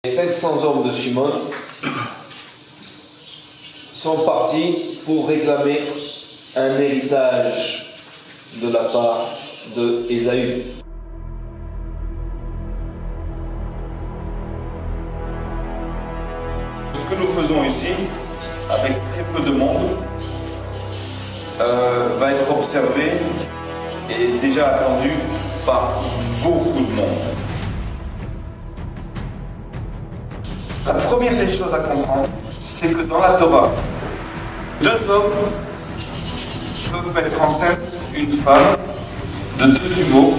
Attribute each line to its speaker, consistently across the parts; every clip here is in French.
Speaker 1: Les 500 hommes de Shimon sont partis pour réclamer un héritage de la part de Ésaü.
Speaker 2: Ce que nous faisons ici, avec très peu de monde, va être observé et déjà attendu par beaucoup de monde. La première des choses à comprendre, c'est que dans la Torah, deux hommes peuvent mettre enceinte une femme de deux jumeaux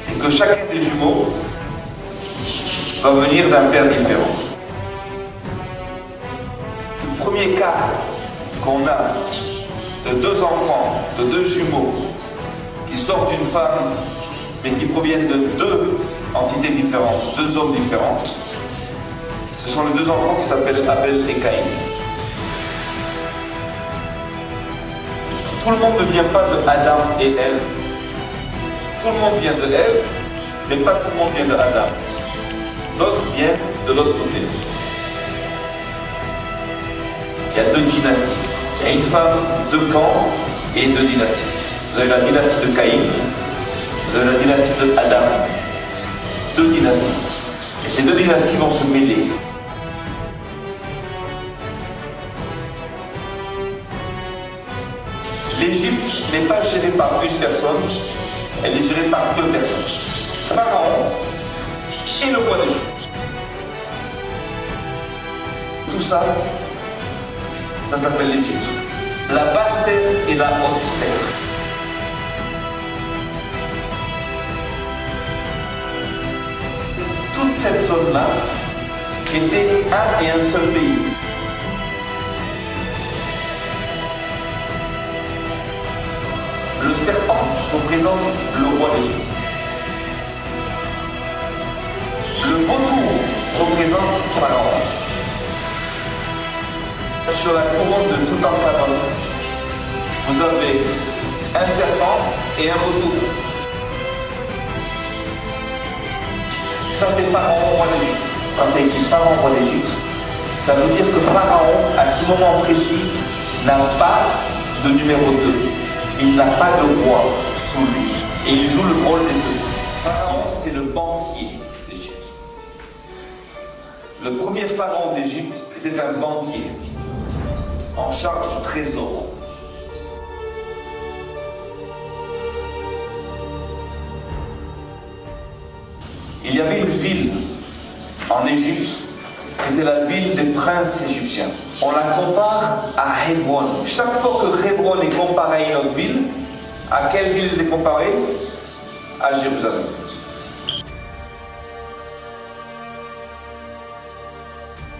Speaker 2: et que chacun des jumeaux va venir d'un père différent. Le premier cas qu'on a de deux enfants, de deux jumeaux qui sortent d'une femme mais qui proviennent de deux entités différentes, deux hommes différents, ce sont les deux enfants qui s'appellent Abel et Caïn. Tout le monde ne vient pas de Adam et Ève. Tout le monde vient de Ève, mais pas tout le monde vient de Adam. D'autres viennent de l'autre côté. Il y a deux dynasties. Il y a une femme, deux camps et deux dynasties. Vous avez la dynastie de Caïn, vous avez la dynastie de Adam. Deux dynasties. Et ces deux dynasties vont se mêler. L'Égypte n'est pas gérée par une personne, elle est gérée par deux personnes. Pharaon et le roi d'Égypte. Tout ça, ça s'appelle l'Égypte. La basse terre et la haute terre. Toute cette zone-là était un et un seul pays. Le serpent représente le roi d'Égypte. Le vautour représente Pharaon. Sur la couronne de Toutankhamon, vous avez un serpent et un vautour. Ça, c'est Pharaon, roi d'Égypte. Quand il y a écrit Pharaon, roi d'Égypte, ça veut dire que Pharaon, à ce moment précis, n'a pas de numéro 2. Il n'a pas de roi sous lui. Et il joue le rôle des deux. Pharaon, c'était le banquier d'Égypte. Le premier pharaon d'Égypte était un banquier en charge du trésor. Il y avait une ville en Égypte qui était la ville des princes égyptiens. On la compare à Hebron. Chaque fois que Hebron est comparé à une autre ville, à quelle ville il est comparé? À Jérusalem.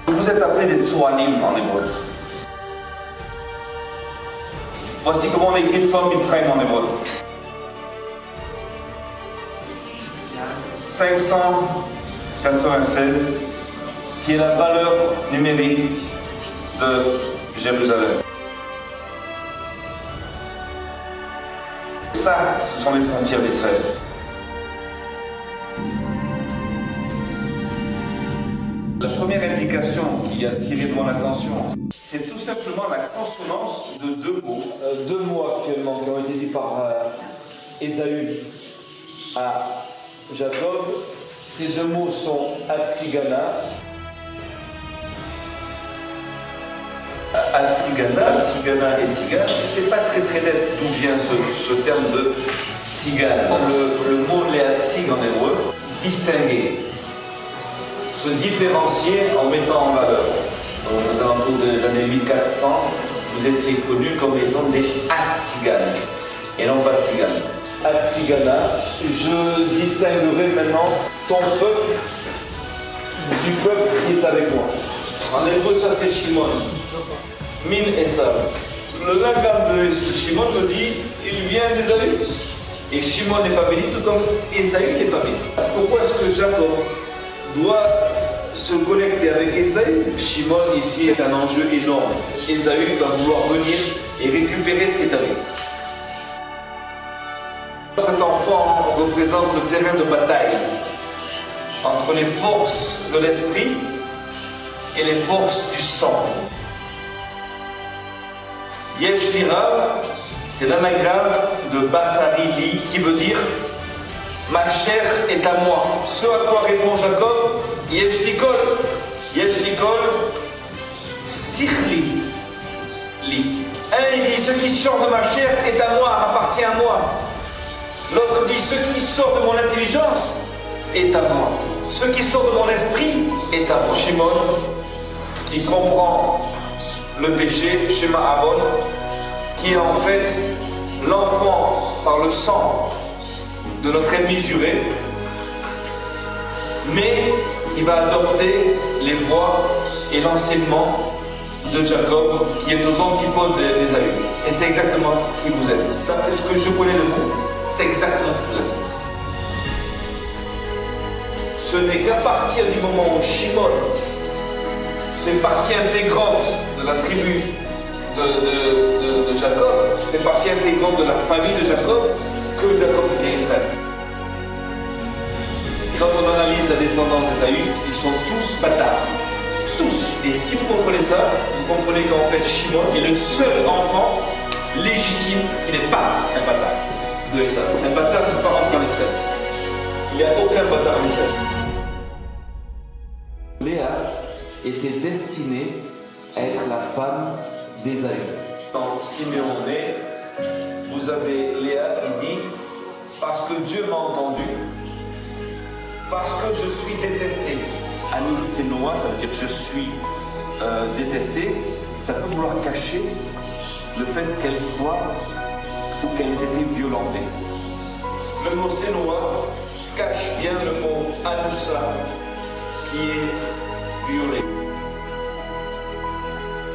Speaker 2: Vous êtes appelés des Tsoanim en hébreu. Voici comment on écrit Tsoan Mitzrayim en hébreu. 596, qui est la valeur numérique de Jérusalem. Ça, ce sont les frontières d'Israël. La première indication qui a attiré mon attention, c'est tout simplement la consonance de deux mots.
Speaker 1: Deux mots actuellement qui ont été dits par Ésaü à Jacob. Ces deux mots sont Atsigana.
Speaker 2: Atsigana et Tigana, c'est pas très net d'où vient ce terme de Tzigane. Le mot Léatzig en hébreu, distinguer, se différencier en mettant en valeur. Aux alentours des années 1400, vous étiez connus comme étant des Atziganes et non pas Tziganes.
Speaker 1: Atsigana, je distinguerai maintenant ton peuple du peuple qui est avec moi.
Speaker 2: En hébreu, ça fait Shimon. Min Esav. Le lingam de Shimon me dit, il vient d'Ésaü. Et Shimon n'est pas béni, tout comme Ésaü n'est pas béni. Pourquoi est-ce que Jacob doit se connecter avec Ésaü? Shimon ici est un enjeu énorme. Ésaü va vouloir venir et récupérer ce qui est à lui. Cet enfant représente le terrain de bataille. entre les forces de l'esprit et les forces du sang. Yesh li Rav, c'est l'anagramme de Basari Li, qui veut dire ma chair est à moi. Ce à quoi répond Jacob, Yesh li kol, Sichli Li. Un il dit ce qui sort de ma chair est à moi, appartient à moi. L'autre dit ce qui sort de mon intelligence est à moi. Ce qui sort de mon esprit est à moi. Shimon, qui comprend le péché, Shema Aaron, qui est en fait l'enfant par le sang de notre ennemi juré, mais qui va adopter les voies et l'enseignement de Jacob, qui est aux antipodes d'Ésaü. Et c'est exactement qui vous êtes. D'après ce que je connais de vous, c'est exactement qui vous êtes. Ce n'est qu'à partir du moment où Shimon fait partie intégrante de la tribu de Jacob, fait partie intégrante de la famille de Jacob, que Jacob devient Israël. Quand on analyse la descendance d'Ésaü, ils sont tous bâtards. Tous. Et si vous comprenez ça, vous comprenez qu'en fait Shimon est le seul enfant légitime qui n'est pas un bâtard de Esaü. Un bâtard ne peut pas rentrer en Israël. Il n'y a aucun bâtard en Israël.
Speaker 1: Léa était destinée à être la femme d'Ésaü.
Speaker 2: Dans Siméon, vous avez Léa qui dit parce que Dieu m'a entendu, parce que je suis détesté. Anis Sénoa, ça veut dire je suis détesté. Ça peut vouloir cacher le fait qu'elle soit ou qu'elle ait été violentée. Le mot Sénoa cache bien le mot Anusa, qui est violé.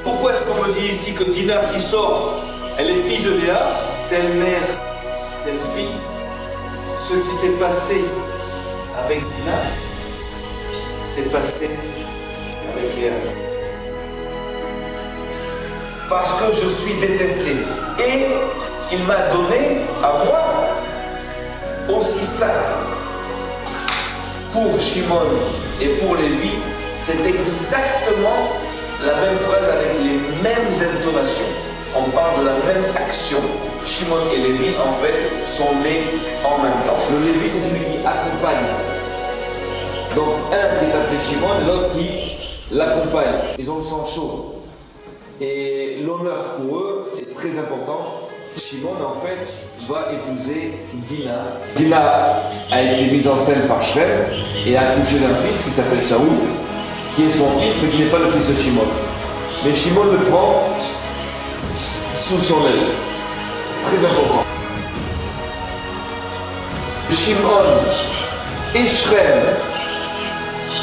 Speaker 2: Pourquoi est-ce qu'on me dit ici que Dina qui sort, elle est fille de Léa, telle mère, telle fille? Ce qui s'est passé avec Dina s'est passé avec Léa. Parce que je suis détesté. Et il m'a donné à moi aussi ça. Pour Shimon et pour Lévi, c'est exactement la même phrase avec les mêmes intonations. On parle de la même action. Shimon et Lévi, en fait, sont nés en même temps.
Speaker 1: Le Lévi, c'est celui qui accompagne. Donc, un qui est appelé Shimon et l'autre qui l'accompagne. Ils ont le sang chaud. Et l'honneur pour eux est très important. Shimon, en fait, va épouser Dina. Dina a été mise en scène par Shrem et a accouché d'un fils qui s'appelle Shaoul, qui est son fils, mais qui n'est pas le fils de Shimon. Mais Shimon le prend sous son aile. Très important. Shimon et Shrem,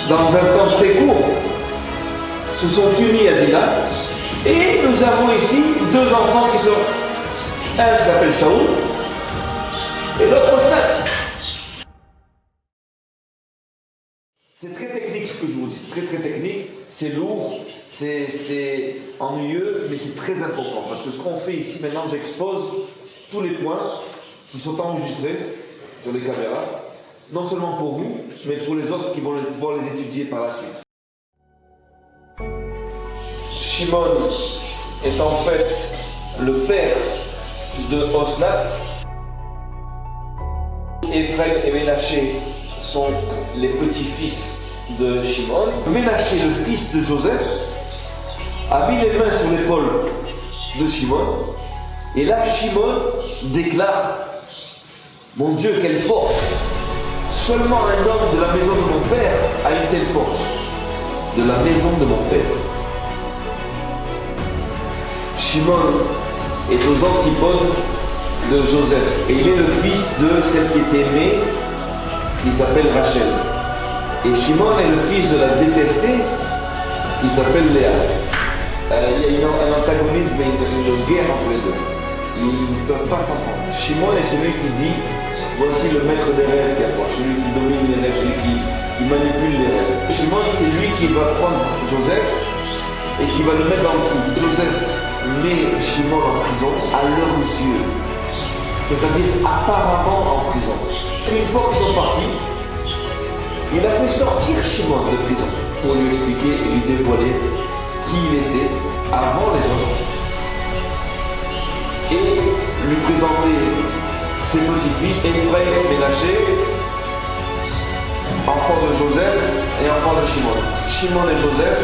Speaker 1: dans un temps très court, se sont unis à Dina. Et nous avons ici deux enfants qui sont... Un qui s'appelle Shaoul et l'autre Osnat. C'est très technique ce que je vous dis, c'est très technique, c'est lourd, c'est ennuyeux, mais c'est très important. Parce que ce qu'on fait ici maintenant, j'expose tous les points qui sont enregistrés sur les caméras, non seulement pour vous, mais pour les autres qui vont pouvoir les étudier par la suite. Shimon est en fait le père de Osnat. Ephraim et Ménaché sont les petits-fils de Shimon. Ménaché, le fils de Joseph, a mis les mains sur l'épaule de Shimon. Et là, Shimon déclare: mon Dieu, quelle force! Seulement un homme de la maison de mon père a une telle force. De la maison de mon père. Shimon est aux antipodes de Joseph. Et il est le fils de celle qui est aimée, qui s'appelle Rachel. Et Shimon est le fils de la détestée, qui s'appelle Léa. Il y a un antagonisme et une guerre entre les deux. Ils ne peuvent pas s'entendre. Shimon est celui qui dit: voici le maître des rêves qui est à toi, celui qui domine les rêves, celui qui manipule les rêves. Shimon, c'est lui qui va prendre Joseph et qui va le mettre dans le trou. Joseph met Shimon en prison à leurs yeux, c'est-à-dire apparemment en prison. Une fois qu'ils sont partis, Il a fait sortir Shimon de prison pour lui expliquer et lui dévoiler qui il était avant les autres et lui présenter ses petits-fils, Ephraim et Ménaché, enfants de Joseph et enfants de Shimon. Shimon et Joseph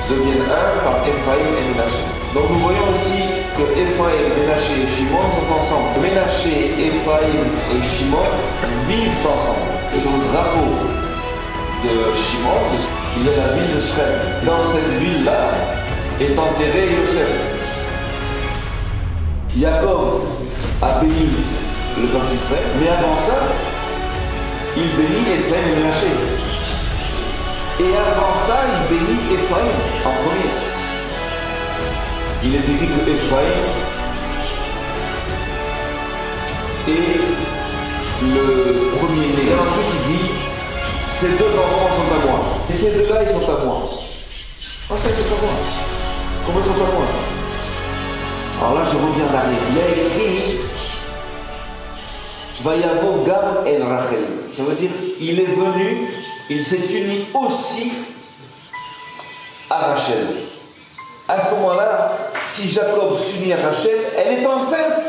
Speaker 1: deviennent un par Ephraim et Ménaché. Donc nous voyons aussi que Ephraim, Ménaché et Shimon sont ensemble. Ménaché, Ephraim et Shimon vivent ensemble. Sur le drapeau de Shimon, il y a la ville de Shrem. Dans cette ville-là est enterré Yosef. Yaakov a béni le peuple d'Israël, mais avant ça, il bénit Ephraim et Ménaché. Et avant ça, il bénit Ephraim en premier. Il est écrit que Ephraim est le premier-né. Et ensuite, il dit, ces deux enfants sont à moi. Et ces deux-là, ils sont à moi. Ah, ça, ils sont à moi. Comment ils sont à moi? Alors là, je reviens en arrière. Il y a écrit Vayavo Gam El Rachel. Ça veut dire, il est venu, il s'est uni aussi à Rachel. À ce moment-là, si Jacob s'unit à Rachel, elle est enceinte.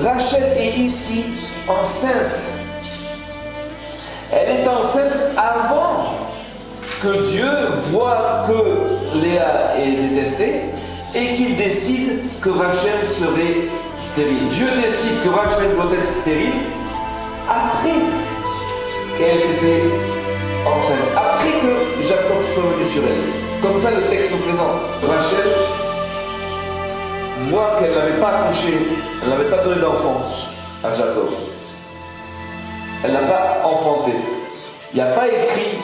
Speaker 1: Rachel est ici enceinte. Elle est enceinte avant que Dieu voit que Léa est détestée et qu'il décide que Rachel serait stérile. Dieu décide que Rachel doit être stérile après qu'elle était enceinte, après que Jacob soit venu sur elle. Comme ça, le texte nous présente. Rachel voit qu'elle n'avait pas accouché, elle n'avait pas donné d'enfant à Jacob. Elle n'a pas enfanté. Il n'y a pas écrit,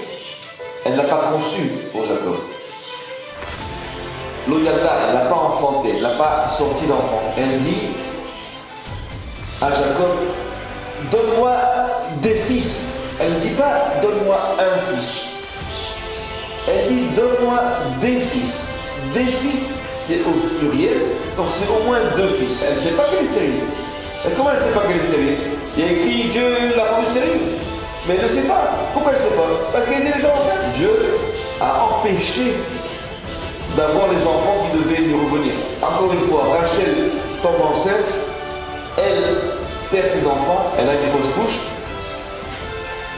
Speaker 1: elle n'a pas conçu pour Jacob. Loyalta, elle n'a pas enfanté, elle n'a pas sorti d'enfant. Elle dit à Jacob, donne-moi des fils. Elle ne dit pas, donne-moi un fils. Elle dit, donne-moi des fils. Des fils, c'est au pluriel, donc c'est au moins deux fils. Elle ne sait pas qu'elle est stérile. Et comment elle ne sait pas qu'elle est stérile? Il y a écrit, Dieu l'a rendue stérile. Mais elle ne sait pas. Pourquoi elle ne sait pas? Parce qu'elle était déjà enceinte. Dieu a empêché d'avoir les enfants qui devaient lui revenir. Encore une fois, Rachel tombe enceinte, elle perd ses enfants, elle a une fausse couche,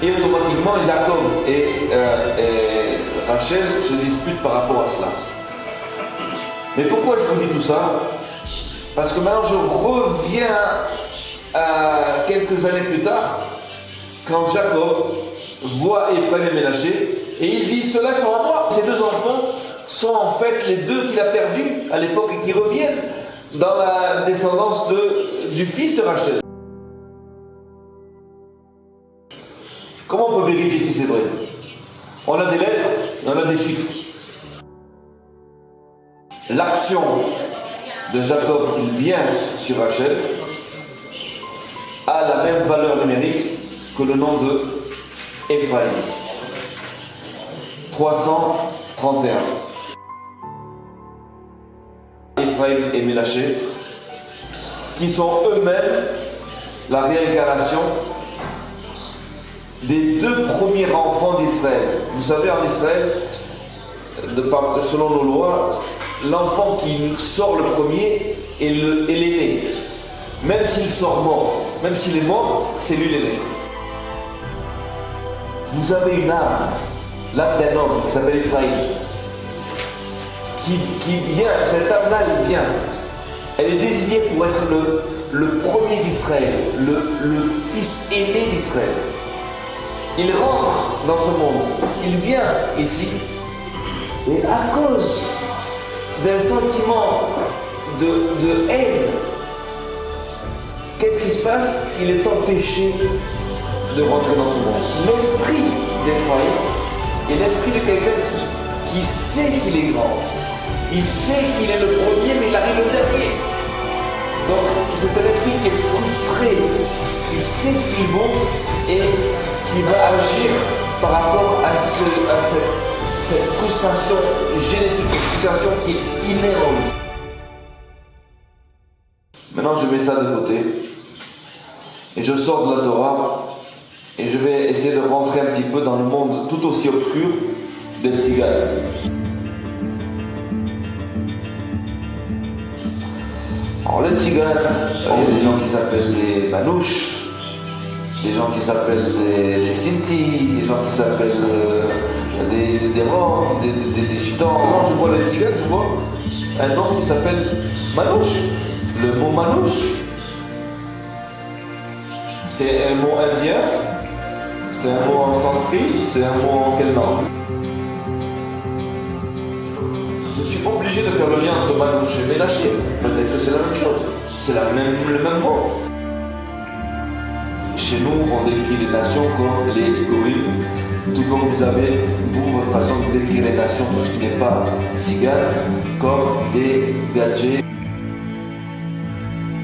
Speaker 1: et automatiquement Jacob et Rachel se disputent par rapport à cela. Mais pourquoi je vous dis tout ça? Parce que maintenant je reviens à quelques années plus tard, quand Jacob voit Ephraim et Ménaché, et il dit, ceux-là sont à moi. Ces deux enfants sont en fait les deux qu'il a perdus à l'époque et qui reviennent dans la descendance du fils de Rachel. Comment on peut vérifier si c'est vrai? On a des lettres, on a des chiffres. L'action de Jacob qu'il vient sur Rachel a la même valeur numérique que le nom de Ephraim. 331. Ephraim et Ménaché, qui sont eux-mêmes la réincarnation des deux premiers enfants d'Israël. Vous savez, en Israël, selon nos lois, l'enfant qui sort le premier est l'aîné. Même s'il sort mort, même s'il est mort, c'est lui l'aîné. Vous avez une âme, l'âme d'un homme qui s'appelle Ephraim, qui vient, cette âme-là, elle vient. Elle est désignée pour être le premier d'Israël, le fils aîné d'Israël. Il rentre dans ce monde, il vient ici, et à cause d'un sentiment de haine, qu'est-ce qui se passe? Il est empêché de rentrer dans ce monde. L'esprit d'Ephraim est l'esprit de quelqu'un qui sait qu'il est grand. Il sait qu'il est le premier, mais il arrive le dernier. Donc c'est un esprit qui est frustré, qui sait ce qu'il vaut et qui va agir par rapport à cette frustration génétique, cette frustration qui est innée en lui. Maintenant je mets ça de côté Et je sors de la Torah et je vais essayer de rentrer un petit peu dans le monde tout aussi obscur des tziganes. Alors les tziganes, il y a des gens qui s'appellent des manouches, des gens qui s'appellent des sinti, des gens qui s'appellent des roms, des gitans. Quand je vois les tziganes, je vois un homme qui s'appelle manouche. Le mot manouche, c'est un mot indien, c'est un mot en sanskrit, c'est un mot en quelle langue? Je suis obligé de faire le lien entre manouche et mélaché. Peut-être que c'est la même chose, c'est le même mot. Chez nous, on décrit les nations comme les goïms, tout comme vous avez, vous, votre façon de décrire les nations, tout ce qui n'est pas tzigane, comme des gadgets.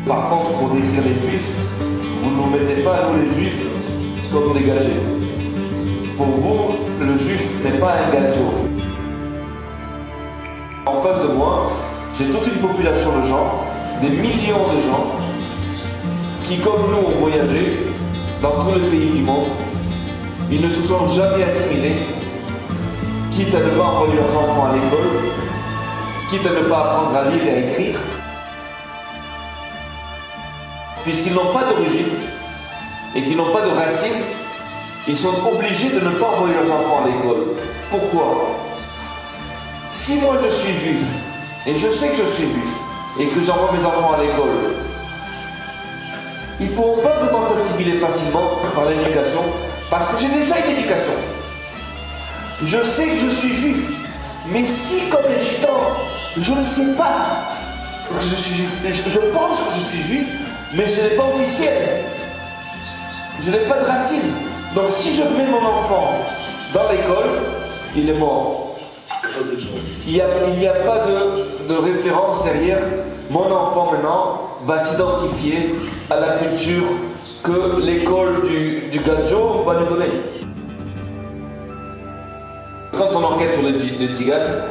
Speaker 1: Par contre, pour décrire les juifs, vous ne nous mettez pas, nous les juifs, comme des gadgets. Pour vous, le juif n'est pas un gadget. En face de moi, j'ai toute une population de gens, des millions de gens, qui comme nous ont voyagé dans tous les pays du monde. Ils ne se sont jamais assimilés, quitte à ne pas envoyer leurs enfants à l'école, quitte à ne pas apprendre à lire et à écrire, puisqu'ils n'ont pas d'origine et qu'ils n'ont pas de racines, ils sont obligés de ne pas envoyer leurs enfants à l'école. Pourquoi? Si moi je suis juif, et je sais que je suis juif, et que j'envoie mes enfants à l'école, ils ne pourront pas vraiment s'assimiler facilement par l'éducation, parce que j'ai déjà une éducation. Je sais que je suis juif, mais si comme les gitans, je ne sais pas que je suis juif, je pense que je suis juif, mais ce n'est pas officiel. Je n'ai pas de racines. Donc si je mets mon enfant dans l'école, il est mort. Il n'y a pas de référence derrière. Mon enfant maintenant va s'identifier à la culture que l'école du gadjo va lui donner. Quand on enquête sur les tziganes,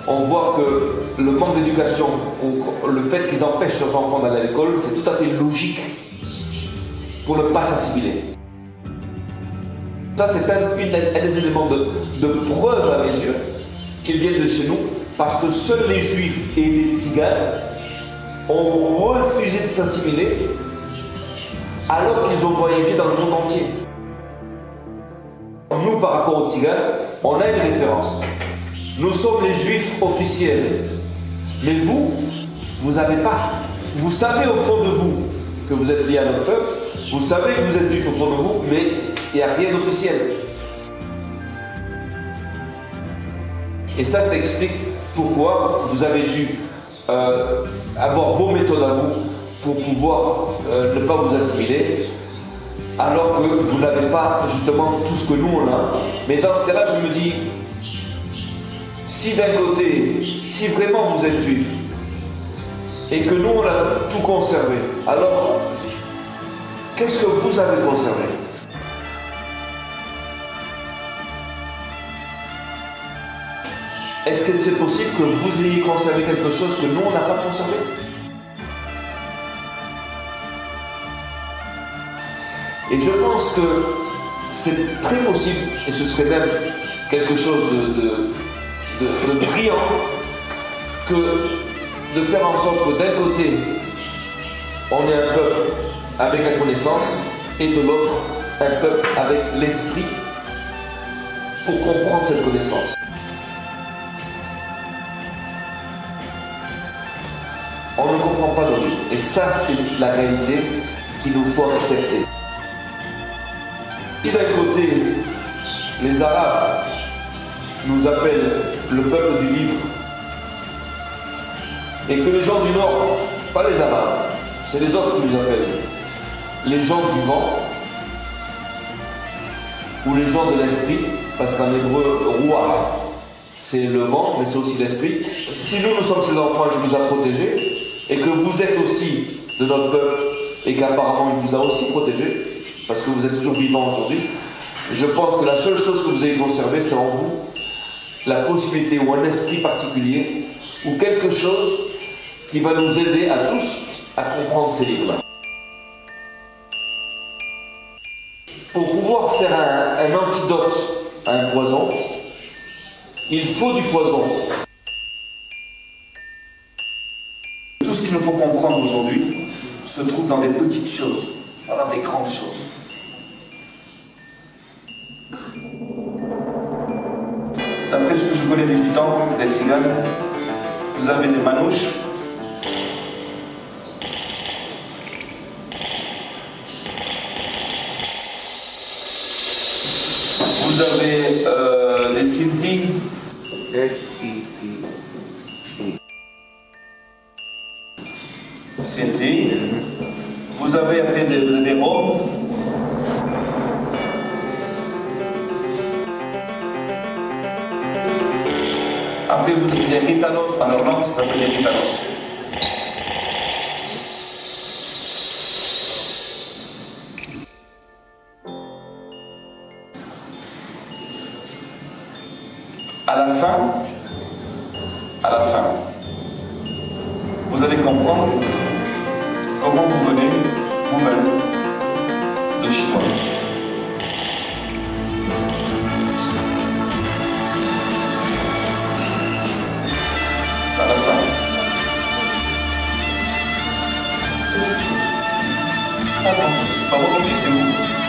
Speaker 1: on voit que le manque d'éducation ou le fait qu'ils empêchent leurs enfants d'aller à l'école, c'est tout à fait logique pour ne pas s'assimiler. Ça, c'est un des éléments de preuve à mes yeux qu'ils viennent de chez nous, parce que seuls les juifs et les tziganes ont refusé de s'assimiler alors qu'ils ont voyagé dans le monde entier. Nous, par rapport aux tziganes, on a une référence. Nous sommes les juifs officiels. Mais vous n'avez pas. Vous savez au fond de vous que vous êtes liés à notre peuple. Vous savez que vous êtes juifs au fond de vous, mais il n'y a rien d'officiel. Et ça explique pourquoi vous avez dû avoir vos méthodes à vous pour pouvoir ne pas vous assimiler, alors que vous n'avez pas justement tout ce que nous on a. Mais dans ce cas-là, je me dis, si d'un côté, si vraiment vous êtes juif, et que nous on a tout conservé, alors qu'est-ce que vous avez conservé? Est-ce que c'est possible que vous ayez conservé quelque chose que nous on n'a pas conservé? Et je pense que c'est très possible, et ce serait même quelque chose de brillant, que de faire en sorte que d'un côté, on ait un peuple avec la connaissance, et de l'autre, un peuple avec l'esprit pour comprendre cette connaissance. On ne comprend pas nos livres, et ça, c'est la réalité qu'il nous faut accepter. Si d'un côté, les Arabes nous appellent le peuple du livre, et que les gens du Nord, pas les Arabes, c'est les autres qui nous appellent les gens du vent, ou les gens de l'esprit, parce qu'en hébreu, roi, c'est le vent, mais c'est aussi l'esprit. Si nous sommes ses enfants et qu'il nous a protégés, et que vous êtes aussi de notre peuple, et qu'apparemment il vous a aussi protégés, parce que vous êtes toujours vivants aujourd'hui, je pense que la seule chose que vous avez conservée, c'est en vous la possibilité ou un esprit particulier, ou quelque chose qui va nous aider à tous à comprendre ces livres-là. Pour pouvoir faire un antidote à un poison, il faut du poison.
Speaker 2: Tout ce qu'il nous faut comprendre aujourd'hui se trouve dans des petites choses, pas dans des grandes choses. D'après ce que je connais des gitans, des tziganes, vous avez des manouches, vous avez des sinti, sinti, vous avez après des roms, après vous avez des gitanos, en leur langue ça s'appelle des gitanos. À la fin, vous allez comprendre comment vous venez vous-même de Shimon. À la fin, petite chose, pas grand-chose, pas votre vie, c'est vous.